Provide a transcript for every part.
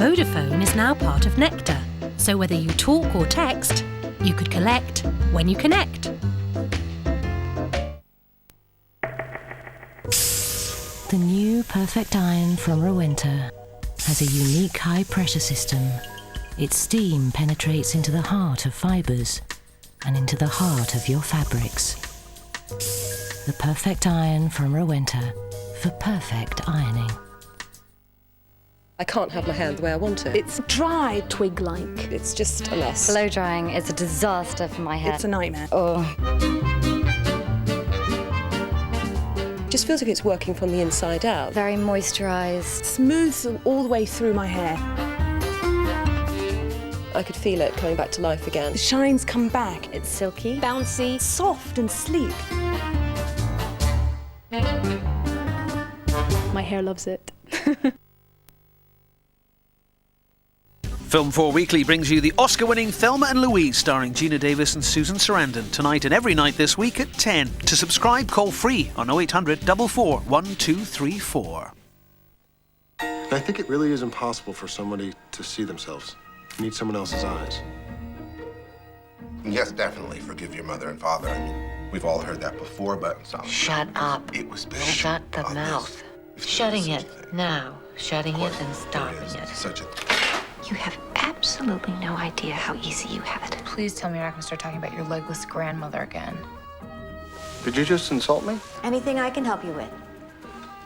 Vodafone is now part of Nectar, so whether you talk or text, you could collect when you connect. The new Perfect Iron from Rowenta has a unique high-pressure system. Its steam penetrates into the heart of fibres and into the heart of your fabrics. The Perfect Iron from Rowenta for perfect ironing. I can't have my hand the way I want it. It's dry, twig-like. It's just a mess. Blow drying is a disaster for my hair. It's a nightmare. Oh. It just feels like it's working from the inside out. Very moisturised. Smooths all the way through my hair. I could feel it coming back to life again. The shines come back. It's silky. Bouncy, soft and sleek. My hair loves it. Film 4 Weekly brings you the Oscar-winning Thelma and Louise, starring Gina Davis and Susan Sarandon, tonight and every night this week at 10. To subscribe, call free on 0800 44 1234. I think it really is impossible for somebody to see themselves. You need someone else's eyes. Yes, definitely forgive your mother and father. I mean, we've all heard that before, but... Shut up. It was built. Shut the mouth. Shutting it now. Shutting it and stopping it. Such a... You have absolutely no idea how easy you have it. Please tell me you're not going to start talking about your legless grandmother again. Did you just insult me? Anything I can help you with?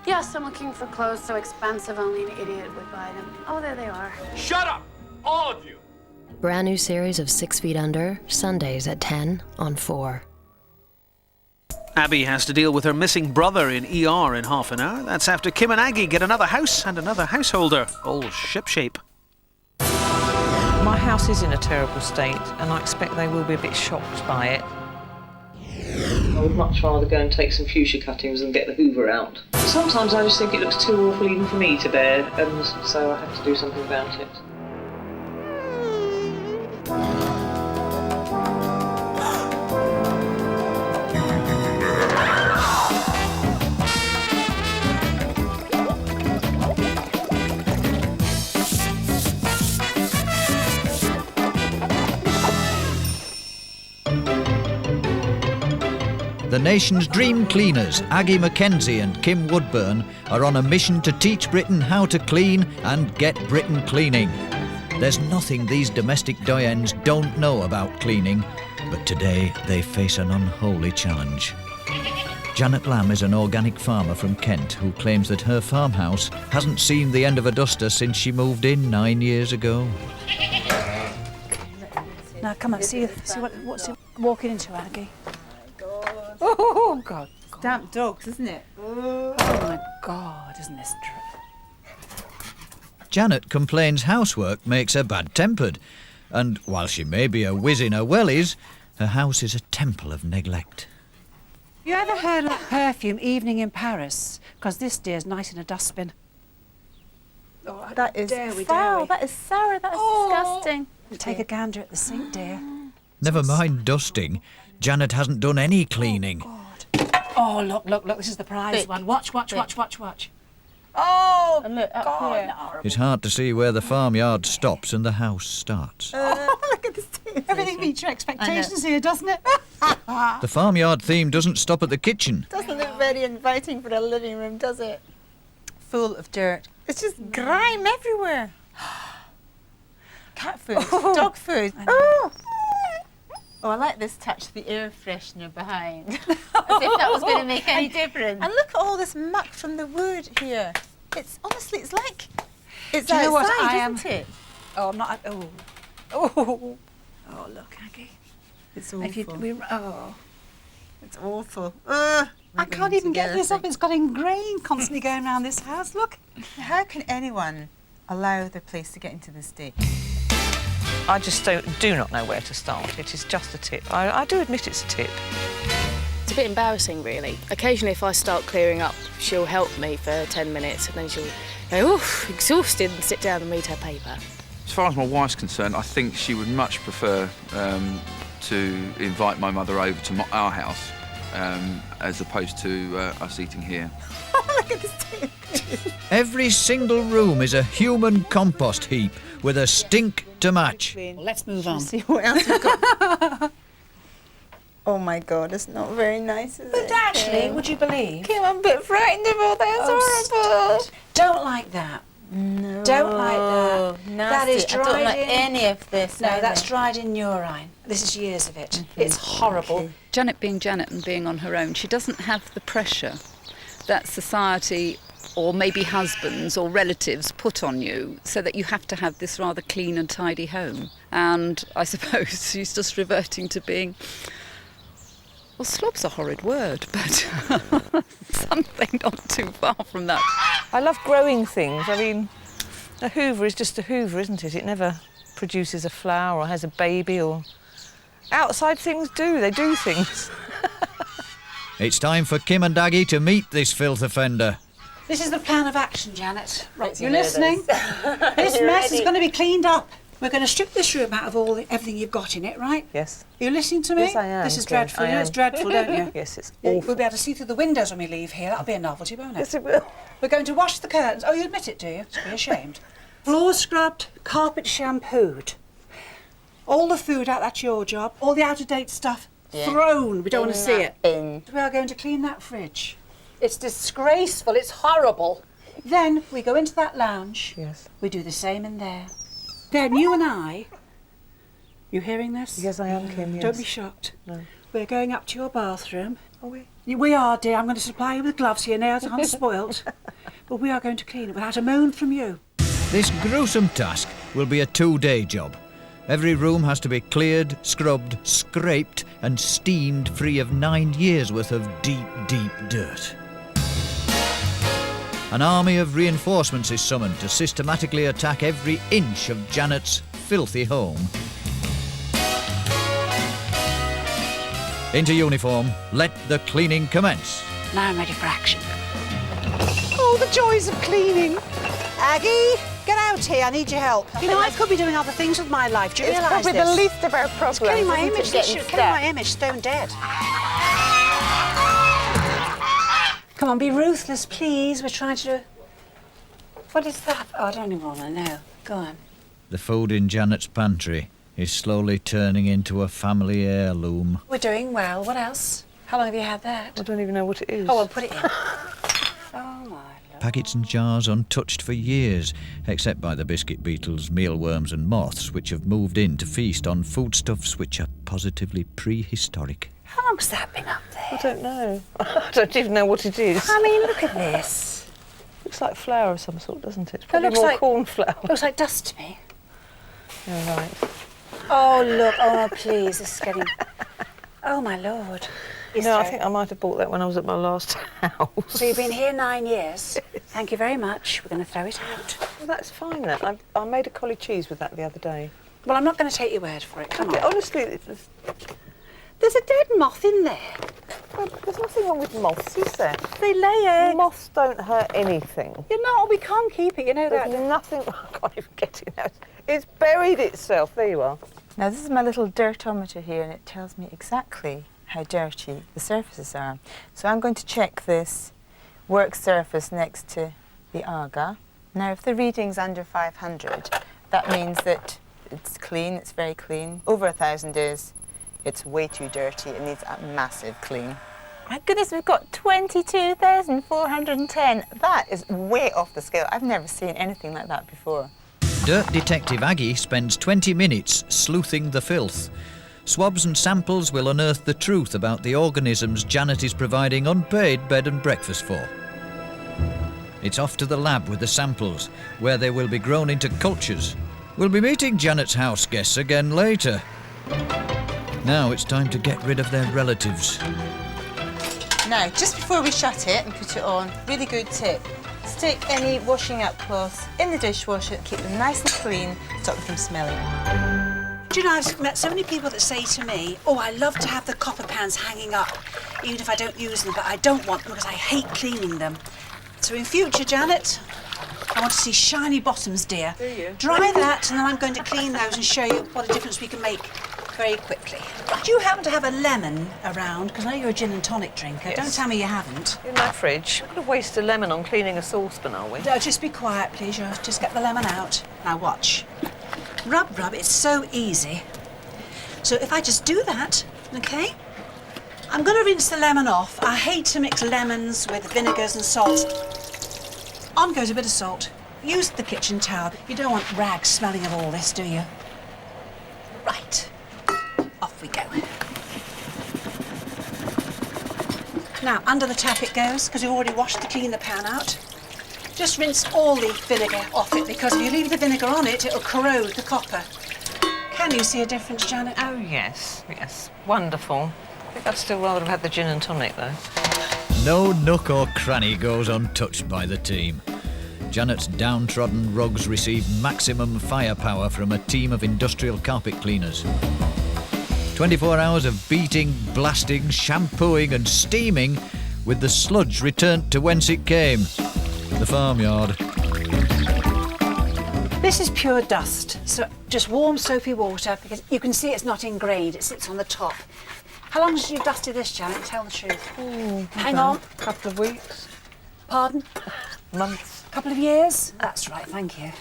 Yes, I'm looking for clothes so expensive only an idiot would buy them. Oh, there they are. Shut up! All of you! Brand new series of 6 Feet Under, Sundays at 10 on 4. Abby has to deal with her missing brother in ER in half an hour. That's after Kim and Aggie get another house and another householder, all shipshape. My house is in a terrible state, and I expect they will be a bit shocked by it. I would much rather go and take some fuchsia cuttings and get the hoover out. Sometimes I just think it looks too awful even for me to bear, and so I have to do something about it. The nation's dream cleaners, Aggie Mackenzie and Kim Woodburn, are on a mission to teach Britain how to clean and get Britain cleaning. There's nothing these domestic doyens don't know about cleaning, but today they face an unholy challenge. Janet Lamb is an organic farmer from Kent who claims that her farmhouse hasn't seen the end of a duster since she moved in 9 years ago. Now come on, see what's he walking into, Aggie. Oh, God. Damp dogs, isn't it? Oh, my God, isn't this true? Janet complains housework makes her bad-tempered, and while she may be a whiz in her wellies, her house is a temple of neglect. You ever heard of perfume Evening in Paris? Because this dear's nice in a dustbin. Oh, that is foul. That is sour. That is disgusting. Take a gander at the sink, dear. Never mind dusting. Janet hasn't done any cleaning. Oh, look, this is the prize one. Watch. Oh, and look, up here. No. It's hard to see where the farmyard stops and the house starts. Look at this. Everything meets your expectations here, doesn't it? The farmyard theme doesn't stop at the kitchen. Doesn't look very inviting for a living room, does it? Full of dirt. It's just grime everywhere. Cat food, dog food. Oh, I like this touch, the air freshener behind. As if that was going to make any difference. And look at all this muck from the wood here. It's honestly, it's like it's outside, isn't it? Oh, I'm not. Oh, look, Aggie. It's awful. It's awful. I can't even get this up. It's got ingrained constantly going around this house. Look. How can anyone allow their place to get into this state? I just do not know where to start. It is just a tip. I do admit it's a tip. It's a bit embarrassing, really. Occasionally, if I start clearing up, she'll help me for 10 minutes, and then she'll go, oof, exhausted, and sit down and read her paper. As far as my wife's concerned, I think she would much prefer to invite my mother over to our house as opposed to us eating here. Look at this tip. Every single room is a human compost heap with a stink to match. Well, let's move on. See what else we've got. Oh my God, it's not very nice, is it? But actually, would you believe? Kim, I'm a bit frightened of all that. It's horrible. Don't like that. No. Don't like that. Nasty. That is dried I don't like in. any of this. No, either. that's dried in urine. This is years of it. It's horrible. Janet being Janet and being on her own, she doesn't have the pressure that society or maybe husbands or relatives put on you so that you have to have this rather clean and tidy home. And I suppose she's just reverting to being... Well, slob's a horrid word, but something not too far from that. I love growing things. I mean, a hoover is just a hoover, isn't it? It never produces a flower or has a baby or... Outside things do, they do things. It's time for Kim and Aggie to meet this filth offender. This is the plan of action, Janet. Right, you know listening? this. This You mess is ready? going to be cleaned up. We're going to strip this room out of everything you've got in it, right? Yes. Are you listening to me? Yes, I am. This is Kim, dreadful. I You know am. it's dreadful, don't you? Yes, it's Yeah, awful. we'll be able to see through the windows when we leave here. That'll be a novelty, won't it? Yes, it will. We're going to wash the curtains. Oh, you admit it, do you? To be ashamed. Floor scrubbed, carpet shampooed. All the food out, that's your job. All the out-of-date stuff thrown. We don't want to see it. We are going to clean that fridge. It's disgraceful. It's horrible. Then we go into that lounge. Yes. We do the same in there. Then you and I... You hearing this? Yes, I am, Kim, yes. Don't be shocked. No. We're going up to your bathroom. Are we? We are, dear. I'm going to supply you with gloves so your nails aren't spoilt. But we are going to clean it without a moan from you. This gruesome task will be a 2-day job. Every room has to be cleared, scrubbed, scraped and steamed free of 9 years' worth of deep, deep dirt. An army of reinforcements is summoned to systematically attack every inch of Janet's filthy home. Into uniform, let the cleaning commence. Now I'm ready for action. Oh, the joys of cleaning. Aggie, get out here. I need your help. You know, I could be doing other things with my life. Do you realise this? It's probably the least of our problems. It's killing my isn't it, image. getting It's killing my image. Stone dead. Come on, be ruthless, please. We're trying to... What is that? Oh, I don't even want to know. Go on. The food in Janet's pantry is slowly turning into a family heirloom. We're doing well. What else? How long have you had that? I don't even know what it is. Oh, well, put it in. Oh, my Lord. Packets and jars untouched for years, except by the biscuit beetles, mealworms and moths, which have moved in to feast on foodstuffs which are positively prehistoric. How long has that been up there? I don't know. I don't even know what it is. I mean, look at this. Looks like flour of some sort, doesn't it? It's It probably looks more like corn flour. Looks like dust to me. Oh, right. Oh, look. Oh, no, please. This is getting... Oh, my Lord. No, I think I might have bought that when I was at my last house. So you've been here 9 years. Thank you very much. We're going to throw it out. Well, that's fine then. I made a collie cheese with that the other day. Well, I'm not going to take your word for it. Come on. Honestly, There's a dead moth in there. well, there's nothing wrong with moths, is there? They lay eggs. Moths don't hurt anything. You know, we can't keep it. You know There's that. nothing... I can't even get it out. It's buried itself. There you are. Now, this is my little dirtometer here, and it tells me exactly how dirty the surfaces are. So I'm going to check this work surface next to the aga. Now, if the reading's under 500, that means that it's clean, it's very clean. Over 1,000 is, it's way too dirty, it needs a massive clean. My goodness, we've got 22,410. That is way off the scale. I've never seen anything like that before. Dirt Detective Aggie spends 20 minutes sleuthing the filth. Swabs and samples will unearth the truth about the organisms Janet is providing unpaid bed and breakfast for. It's off to the lab with the samples, where they will be grown into cultures. We'll be meeting Janet's house guests again later. Now it's time to get rid of their relatives. Now, just before we shut it and put it on, really good tip. Stick any washing up cloths in the dishwasher, keep them nice and clean, stop them from smelling. Do you know, I've met so many people that say to me, oh, I love to have the copper pans hanging up, even if I don't use them, but I don't want them because I hate cleaning them. So in future, Janet, I want to see shiny bottoms, dear. Do you? Dry that, and then I'm going to clean those and show you what a difference we can make. very quickly. Do you happen to have a lemon around? Because I know you're a gin and tonic drinker. Yes. Don't tell me you haven't. In my fridge. We're going to waste a lemon on cleaning a saucepan, are we? No, just be quiet, please. Just get the lemon out. Now watch. Rub, rub. It's so easy. So if I just do that, OK? I'm going to rinse the lemon off. I hate to mix lemons with vinegars and salt. On goes a bit of salt. Use the kitchen towel. You don't want rags smelling of all this, do you? Right. Off we go. Now, under the tap it goes, because we've already washed to clean the pan out. Just rinse all the vinegar off it, because if you leave the vinegar on it, it'll corrode the copper. Can you see a difference, Janet? Oh, yes, yes. Wonderful. I think I'd still rather have had the gin and tonic, though. No nook or cranny goes untouched by the team. Janet's downtrodden rugs receive maximum firepower from a team of industrial carpet cleaners. 24 hours of beating, blasting, shampooing and steaming, with the sludge returned to whence it came, the farmyard. This is pure dust, so just warm soapy water, because you can see it's not ingrained, it sits on the top. How long has you dusted this, Janet? Tell the truth. Hang on. A couple of weeks. Pardon? Months. A couple of years? That's right, thank you.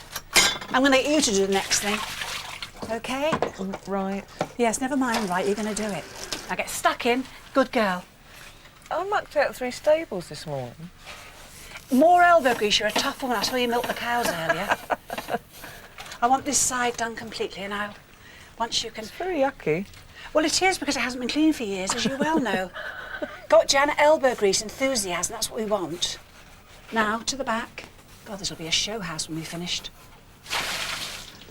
I'm going to get you to do the next thing. OK? Right. Yes, never mind, right, you're going to do it. Now get stuck in. Good girl. I mucked out 3 stables this morning. More elbow grease, you're a tough woman. I saw you milk the cows earlier. I want this side done completely now. Once you can... It's very yucky. Well, it is, because it hasn't been cleaned for years, as you well know. Got Janet elbow grease enthusiasm, that's what we want. Now, to the back. God, this will be a show house when we've finished.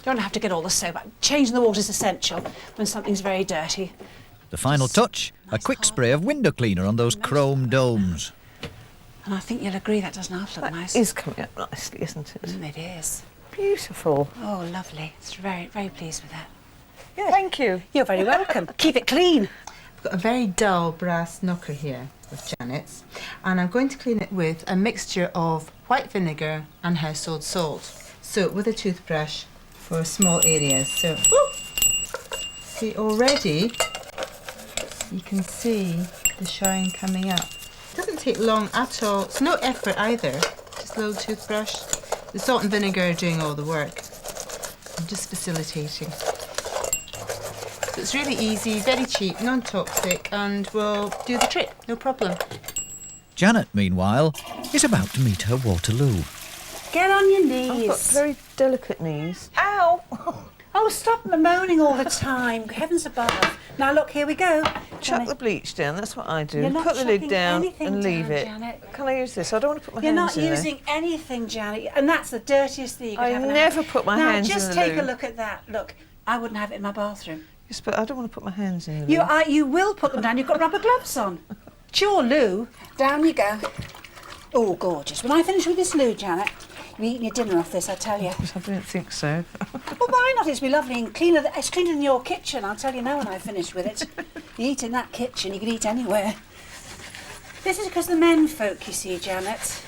Don't have to get all the soap out. Changing the water is essential when something's very dirty. The final touch, a quick spray of window cleaner on those chrome domes. And I think you'll agree that doesn't half look nice. It is coming up nicely, isn't it? It is. Beautiful. Oh, lovely. It's very, very pleased with that. Yeah. Thank you. You're very welcome. Keep it clean. I've got a very dull brass knocker here with Janet's, and I'm going to clean it with a mixture of white vinegar and household salt. So with a toothbrush for small areas. So, see, already you can see the shine coming up. It doesn't take long at all. It's no effort either. Just a little toothbrush. The salt and vinegar are doing all the work. I'm just facilitating. So it's really easy, very cheap, non-toxic, and will do the trick, no problem. Janet, meanwhile, is about to meet her Waterloo. Get on your knees. I've got very delicate knees. Ow! Oh, stop moaning all the time. Heavens above. Now, look, here we go. Chuck the bleach down, that's what I do. You're not Put the lid chucking down anything and leave down, it. Janet. Can I use this? I don't want to put my You're hands in not there. using anything, Janet, and that's the dirtiest thing you could I have in a never house. put my now, hands in just the take loo. a look at that. Look, I wouldn't have it in my bathroom. Yes, but I don't want to put my hands in the loo. You will put them down. You've got rubber gloves on. It's your loo. Down you go. Oh, gorgeous. When I finish with this loo, Janet, you're eating your dinner off this, I tell you. I don't think so. Well, why not? It's be lovely and cleaner. It's cleaner than your kitchen, I'll tell you now when I finish with it. You eat in that kitchen, you can eat anywhere. This is because the men folk, you see, Janet,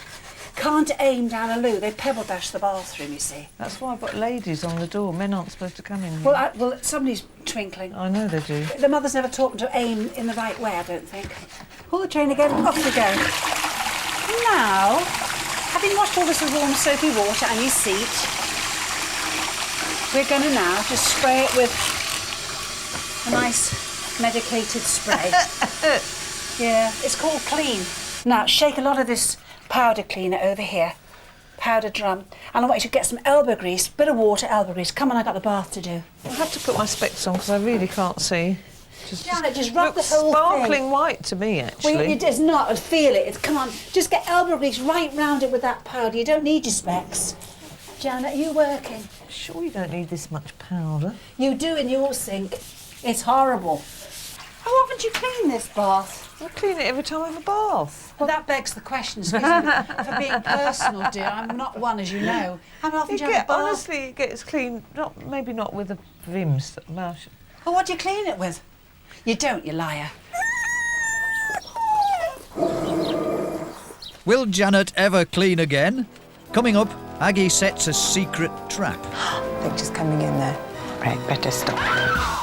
can't aim down a loo. They pebble dash the bathroom, you see. That's why I've got ladies on the door. Men aren't supposed to come in here. Well, somebody's twinkling. I know they do. The mother's never taught them to aim in the right way, I don't think. Pull the chain again, off we go. Now, having washed all this with warm soapy water and your seat, we're going to now just spray it with a nice medicated spray. Yeah, it's called Clean. Now, shake a lot of this powder cleaner over here. Powder drum. And I want you to get some elbow grease, bit of water, elbow grease. Come on, I've got the bath to do. I have to put my specs on because I really can't see. Janet, just rub the looks whole sparkling thing. white to me, actually. Well, it is not. Feel it. Come on, just get elbow grease right round it with that powder. You don't need your specs. Janet, are you working? Sure you don't need this much powder. You do in your sink. It's horrible. How often do you clean this bath? I clean it every time I have a bath. Well, that begs the question, excuse me, for being personal, dear. I'm not one, as you know. How often do you have a bath? Honestly, it gets clean, maybe not with a Vim. Well, what do you clean it with? You don't, you liar. Will Janet ever clean again? Coming up, Aggie sets a secret trap. They're just coming in there. Right, better stop.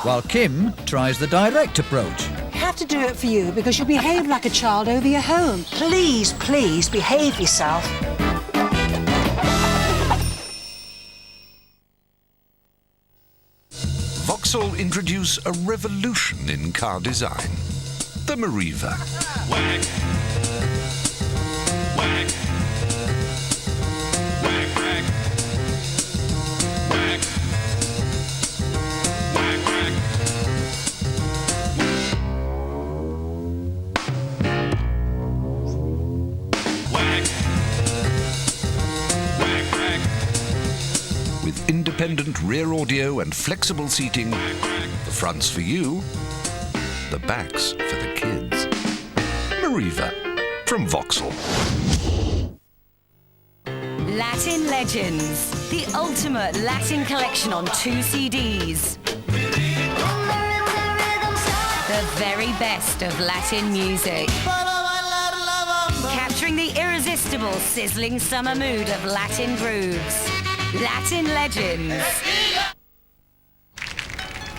While Kim tries the direct approach. I have to do it for you because you behave like a child over your home. Please, please, behave yourself. Vauxhall introduce a revolution in car design. The Mariva. Whack. Whack. Whack, whack. Whack. Whack, whack. Whack. Whack, whack. With independent rear audio and flexible seating, the front's for you, the back's for the kids. Mariva from Vauxhall. Latin Legends, the ultimate Latin collection on 2 CDs. The very best of Latin music. Capturing the irresistible, sizzling summer mood of Latin grooves. Latin Legends.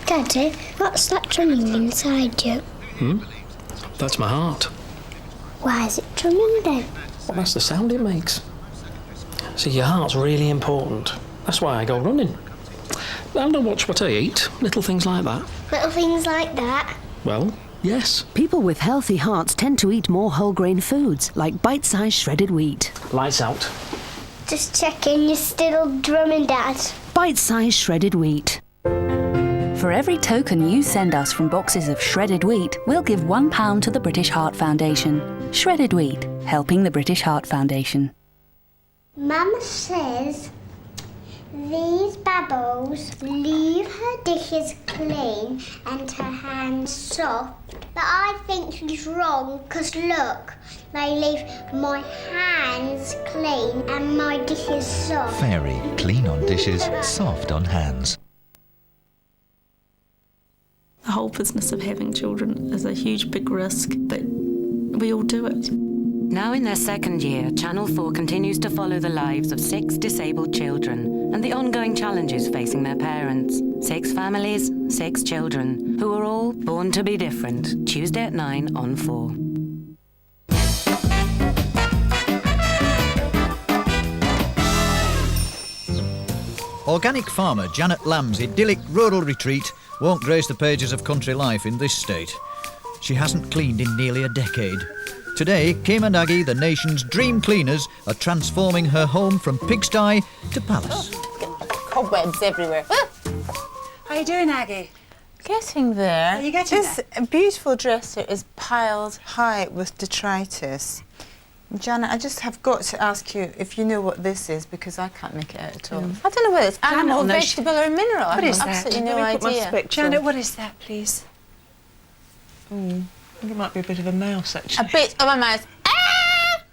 Daddy, what's that drumming inside you? That's my heart. Why is it drumming then? Well, that's the sound it makes. See, your heart's really important. That's why I go running. And I watch what I eat, little things like that. Little things like that? Well, yes. People with healthy hearts tend to eat more whole grain foods, like bite-sized shredded wheat. Lights out. Just checking you're still drumming, Dad. Bite-sized shredded wheat. For every token you send us from boxes of shredded wheat, we'll give £1 to the British Heart Foundation. Shredded wheat, helping the British Heart Foundation. Mum says these bubbles leave her dishes clean and her hands soft. But I think she's wrong, because look, they leave my hands clean and my dishes soft. Fairy, clean on dishes, soft on hands. The whole business of having children is a huge, big risk, but we all do it. Now in their 2nd year, Channel 4 continues to follow the lives of 6 disabled children and the ongoing challenges facing their parents. 6 families, 6 children, who are all born to be different. Tuesday at 9 on 4. Organic farmer Janet Lamb's idyllic rural retreat won't grace the pages of country life in this state. She hasn't cleaned in nearly a decade. Today, Kim and Aggie, the nation's dream cleaners, are transforming her home from pigsty to palace. Cobwebs everywhere. How you doing, Aggie? Getting there. Are you getting this beautiful dresser is piled high with detritus. Janet, I just have got to ask you if you know what this is, because I can't make it out at all. I don't know whether it's animal, vegetable or mineral. What is I have absolutely no idea. Janet, what is that, please? I think it might be a bit of a mouse, actually. A bit of a mouse.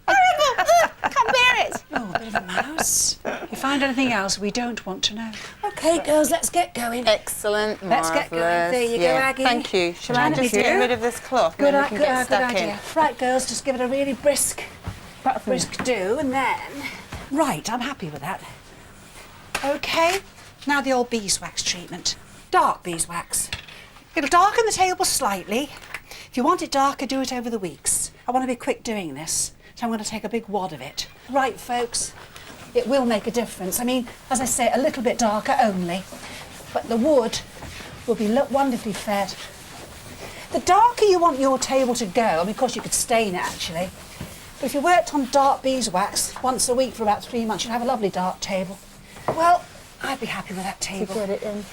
Horrible! Can't bear it. Oh, a bit of a mouse. If you find anything else, we don't want to know. OK, girls, let's get going. Excellent, Let's get going. There you go, Aggie. Thank you. Shall I Janet, just get rid of this cloth? Good, and then we can get stuck idea. in? Right, girls, just give it a really brisk do, and then... Right, I'm happy with that. OK, now the old beeswax treatment. Dark beeswax. It'll darken the table slightly. If you want it darker, do it over the weeks. I want to be quick doing this, so I'm going to take a big wad of it. Right, folks, it will make a difference. I mean, as I say, a little bit darker only, but the wood will be wonderfully fed. The darker you want your table to go, I mean, of course you could stain it actually, but if you worked on dark beeswax once a week for about 3 months, you'd have a lovely dark table. Well, I'd be happy with that table. To get it in.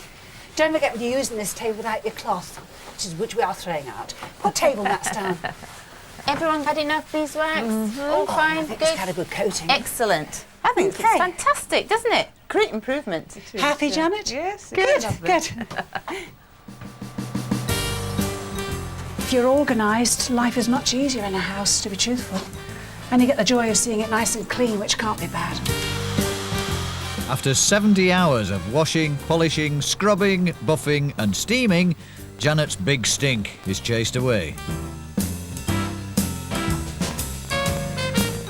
Don't forget when you're using this table without your cloth, which we are throwing out. Put table mats down. Everyone had enough beeswax? All fine? I think Good? it's had a good coating. Excellent. I think it's fantastic, doesn't it? Great improvement. Happy, Janet? Yes. Good, good. If you're organised, life is much easier in a house, to be truthful. And you get the joy of seeing it nice and clean, which can't be bad. After 70 hours of washing, polishing, scrubbing, buffing and steaming, Janet's big stink is chased away.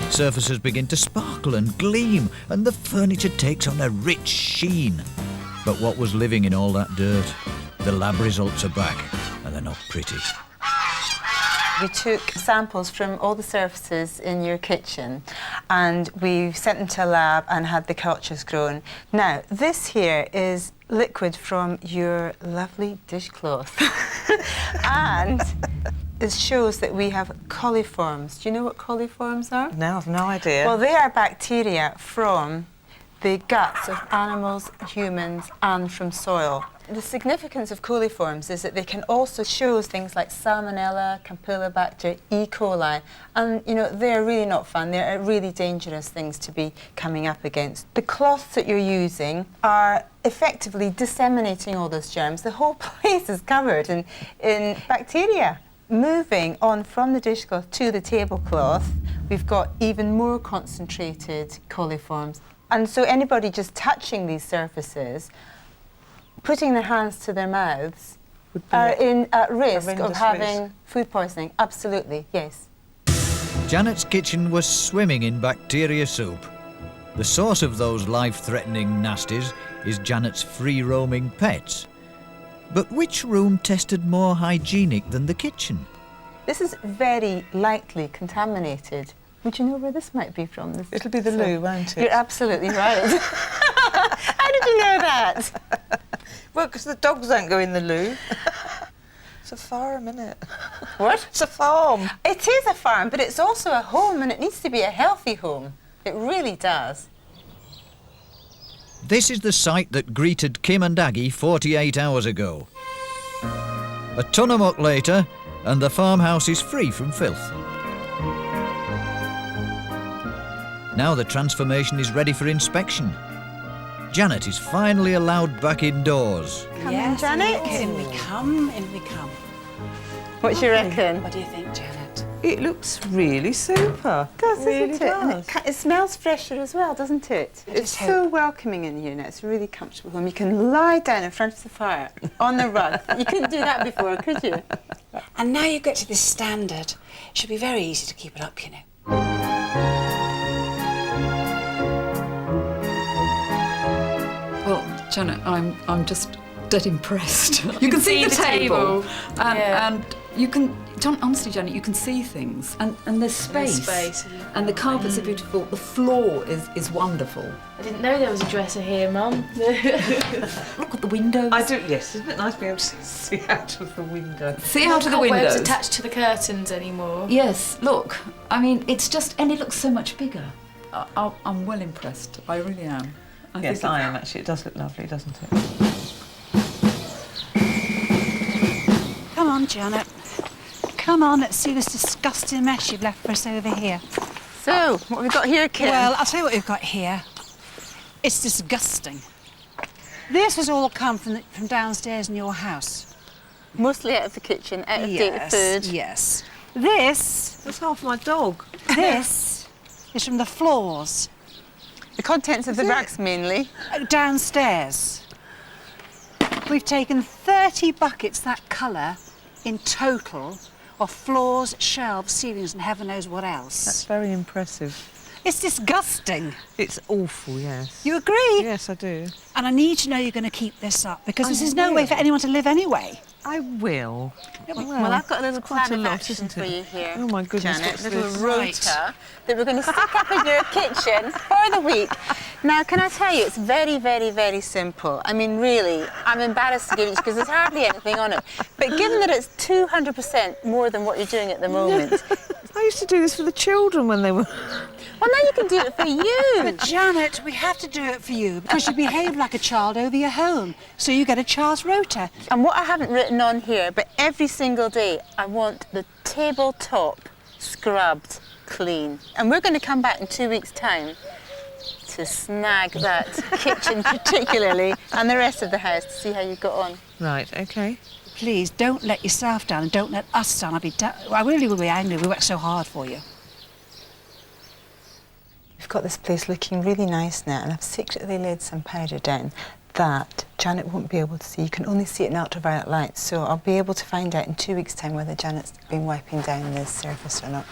Surfaces begin to sparkle and gleam, and the furniture takes on a rich sheen. But what was living in all that dirt? The lab results are back, and they're not pretty. We took samples from all the surfaces in your kitchen and we sent them to a lab and had the cultures grown. Now, this here is liquid from your lovely dishcloth. And it shows that we have coliforms. Do you know what coliforms are? No, I've no idea. Well, they are bacteria from the guts of animals, humans, and from soil. The significance of coliforms is that they can also show things like Salmonella, Campylobacter, E. coli, and you know they're really not fun. They're really dangerous things to be coming up against. The cloths that you're using are effectively disseminating all those germs. The whole place is covered in bacteria. Moving on from the dishcloth to the tablecloth, we've got even more concentrated coliforms. And so anybody just touching these surfaces, putting their hands to their mouths, are at risk of having food poisoning. Absolutely, yes. Janet's kitchen was swimming in bacteria soup. The source of those life-threatening nasties is Janet's free-roaming pets. But which room tested more hygienic than the kitchen? This is very likely contaminated. Would you know where this might be from? It'll be the loo, won't it? You're absolutely right. How did you know that? Well, because the dogs don't go in the loo. It's a farm, isn't it? What? It's a farm. It is a farm, but it's also a home, and it needs to be a healthy home. It really does. This is the sight that greeted Kim and Aggie 48 hours ago. A ton of muck later, and the farmhouse is free from filth. Now the transformation is ready for inspection. Janet is finally allowed back indoors. Come in, Janet. In we come, in we come. What do you reckon? What do you think, Janet? It looks really super. It does, really doesn't it? does. And it smells fresher as well, doesn't it? It's so welcoming in here now. It's a really comfortable home. You can lie down in front of the fire on the rug. You couldn't do that before, could you? And now you get to this standard. It should be very easy to keep it up, you know. Well, Janet, I'm just dead impressed. You can see the table. And you can, honestly, Janet, you can see things. And there's space. And the carpets are beautiful. The floor is wonderful. I didn't know there was a dresser here, Mum. Look at the windows. I do, yes. Isn't it nice to be able to see out of the window? See out of the windows. It's attached to the curtains anymore. Yes, look. I mean, it's just, and it looks so much bigger. I'm well impressed. I really am. Yes, I am actually. It does look lovely, doesn't it? Come on, Janet. Come on, let's see this disgusting mess you've left for us over here. So, what have we got here, Kim? Well, I'll tell you what we've got here. It's disgusting. This has all come from downstairs in your house. Mostly out of the kitchen, out of date food. Yes. This... That's half my dog. This is from the floors. The contents of the racks, mainly. Downstairs. We've taken 30 buckets that colour in total of floors, shelves, ceilings and heaven knows what else. That's very impressive. It's disgusting. It's awful, yes. You agree? Yes, I do. And I need to know you're going to keep this up because this is no way for anyone to live anyway. I will. Well, I've got a little plan of action isn't for it? you here. Oh my goodness, Janet, what's little this? rota that we're going to stick up in your kitchen for the week. Now, can I tell you, it's very, very, very simple. I mean, really, I'm embarrassed to give it because there's hardly anything on it. But given that it's 200% more than what you're doing at the moment. I used to do this for the children when they were... Well, now you can do it for you. But Janet, we have to do it for you because you behave like a child over your home. So you get a child's rota. And what I haven't written on here, but every single day, I want the tabletop scrubbed clean. And we're going to come back in 2 weeks' time to snag that kitchen particularly and the rest of the house to see how you got on. Right, OK. Please, don't let yourself down and don't let us down. I really will be angry. We worked so hard for you. We've got this place looking really nice now, and I've secretly laid some powder down that Janet won't be able to see. You can only see it in ultraviolet light, so I'll be able to find out in 2 weeks' time whether Janet's been wiping down this surface or not.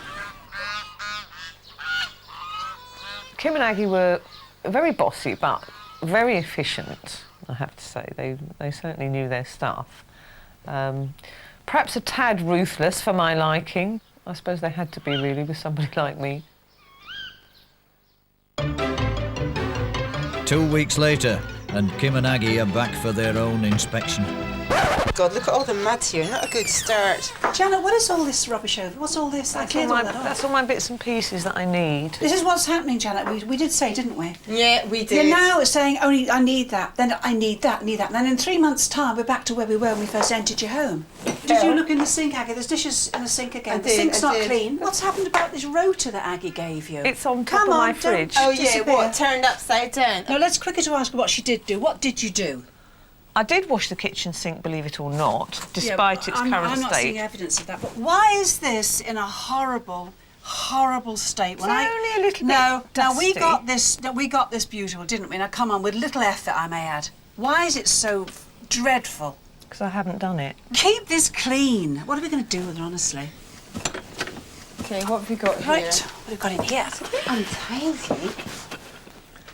Kim and Aggie were very bossy, but very efficient. I have to say. They certainly knew their stuff. Perhaps a tad ruthless for my liking. I suppose they had to be, really, with somebody like me. 2 weeks later, and Kim and Aggie are back for their own inspection. God, look at all the mud here. Not a good start. Janet, what is all this rubbish over? What's all this? That's all my bits and pieces that I need. This is what's happening, Janet. We did say, didn't we? Yeah, we did. You're now saying, only I need that, then I need that, and then in 3 months' time, we're back to where we were when we first entered your home. Did you look in the sink, Aggie? There's dishes in the sink again. The sink's not clean. What's happened about this rota that Aggie gave you? It's on top of my fridge. Oh, yeah, what? Turned upside down? No, let's quicker to ask her what she did do. What did you do? I did wash the kitchen sink, believe it or not, despite its current state. I'm not seeing evidence of that. But why is this in a horrible, horrible state? It's only a little bit dusty. Now we got this beautiful, didn't we? Now come on, with little effort, I may add. Why is it so dreadful? Because I haven't done it. Keep this clean. What are we going to do with it, honestly? Okay, what have we got here? Right, what have we got in here? It's a bit untidy.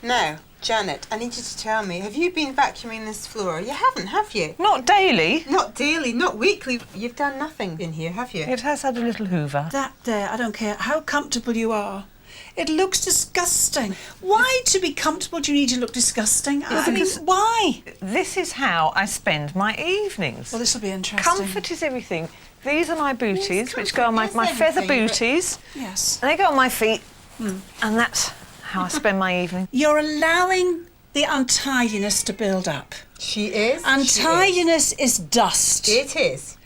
Now, Janet, I need you to tell me, have you been vacuuming this floor? You haven't, have you? Not daily. Not daily, not weekly. You've done nothing in here, have you? It has had a little hoover. That there, I don't care how comfortable you are. It looks disgusting. Why, to be comfortable, do you need to look disgusting? I mean, why? This is how I spend my evenings. Well, this will be interesting. Comfort is everything. These are my booties, which go on my feather booties. Yes. And they go on my feet, and that's how I spend my evening. You're allowing the untidiness to build up. She is. Untidiness is dust. It is.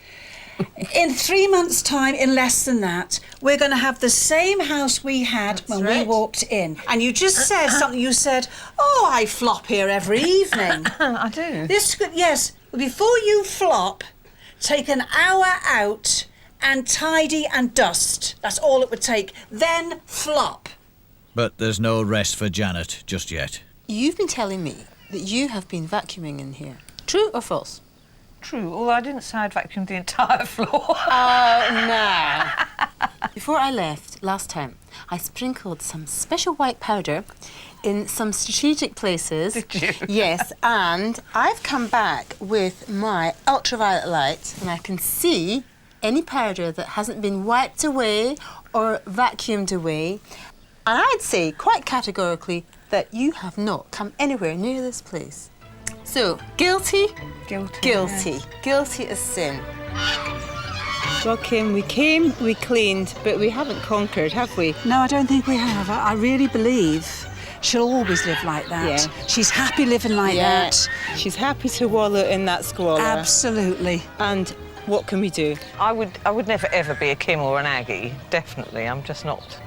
In 3 months' time, in less than that, we're going to have the same house we had when we walked in. And you just said something. You said, "Oh, I flop here every evening." I do. Yes. Before you flop, take an hour out and tidy and dust. That's all it would take. Then flop. But there's no rest for Janet just yet. You've been telling me that you have been vacuuming in here. True or false? True, although I didn't say I'd vacuumed the entire floor. Oh, no. Before I left last time, I sprinkled some special white powder in some strategic places. Did you? Yes, and I've come back with my ultraviolet light, and I can see any powder that hasn't been wiped away or vacuumed away. And I'd say, quite categorically, that you have not come anywhere near this place. So, guilty? Guilty. Yeah. Guilty as sin. Well, Kim, we came, we cleaned, but we haven't conquered, have we? No, I don't think we have. I really believe she'll always live like that. Yeah. She's happy living like that. She's happy to wallow in that squalor. Absolutely. And what can we do? I would never, ever be a Kim or an Aggie, definitely. I'm just not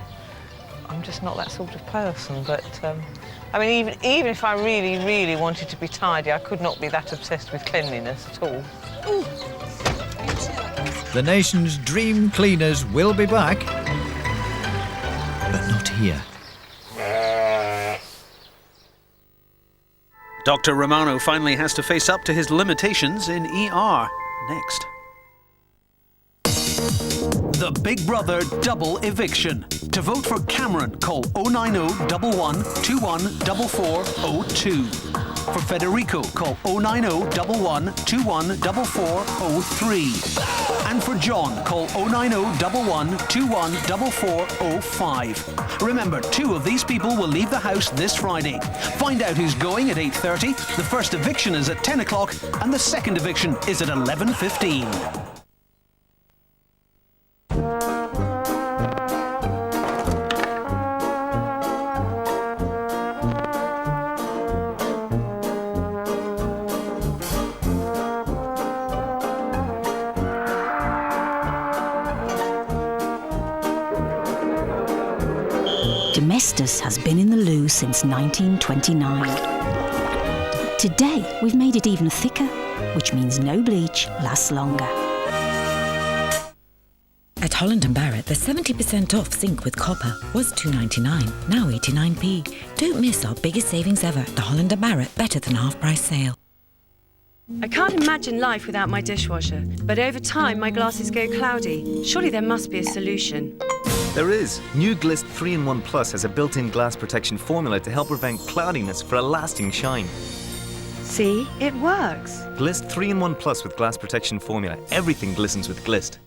that sort of person, but I mean, even if I really, really wanted to be tidy, I could not be that obsessed with cleanliness at all. Ooh. The nation's dream cleaners will be back, but not here. Dr. Romano finally has to face up to his limitations in ER. Next. The Big Brother double eviction. To vote for Cameron, call 090 11 21 4402. For Federico, call 090 11 21 4403. And for John, call 090 11 21 4405. Remember, 2 of these people will leave the house this Friday. Find out who's going at 8:30. The first eviction is at 10 o'clock and the second eviction is at 11:15. Domestos has been in the loo since 1929. Today, we've made it even thicker, which means no bleach lasts longer. At Holland & Barrett, the 70% off zinc with copper was $2.99, now 89p. Don't miss our biggest savings ever at the Holland & Barrett Better Than Half Price sale. I can't imagine life without my dishwasher, but over time my glasses go cloudy. Surely there must be a solution. There is. New Glist 3-in-1 Plus has a built-in glass protection formula to help prevent cloudiness for a lasting shine. See, it works. Glist 3-in-1 Plus with glass protection formula. Everything glistens with Glist.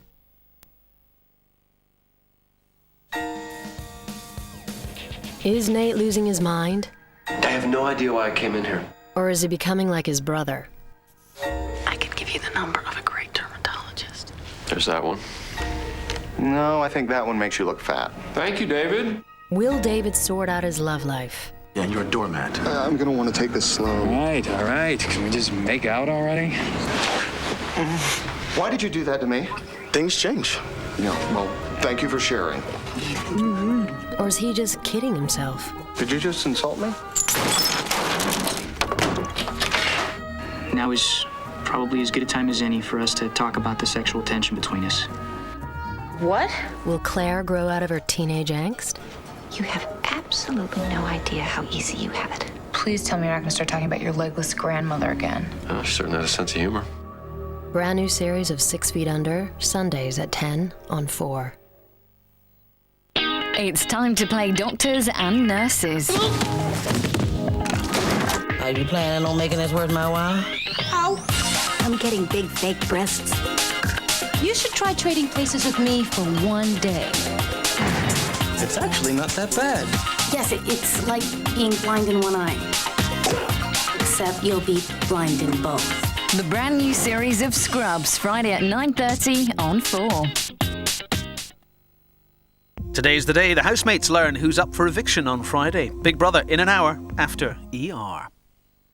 Is Nate losing his mind? I have no idea why I came in here. Or is he becoming like his brother? I can give you the number of a great dermatologist. There's that one. No, I think that one makes you look fat. Thank you, David. Will David sort out his love life? Yeah, and you're a doormat. I'm gonna want to take this slow. All right. Can we just make out already? Why did you do that to me? Things change. Yeah, well, thank you for sharing. Or is he just kidding himself? Did you just insult me? Now is probably as good a time as any for us to talk about the sexual tension between us. What? Will Claire grow out of her teenage angst? You have absolutely no idea how easy you have it. Please tell me you're not going to start talking about your legless grandmother again. She certainly has a sense of humor. Brand new series of 6 Feet Under, Sundays at 10 on 4. It's time to play doctors and nurses. Are you planning on making this worth my while? Ow! I'm getting big fake breasts. You should try trading places with me for one day. It's actually not that bad. Yes, it's like being blind in one eye. Except you'll be blind in both. The brand new series of Scrubs, Friday at 9:30 on 4. Today's the day the housemates learn who's up for eviction on Friday. Big Brother in an hour after ER.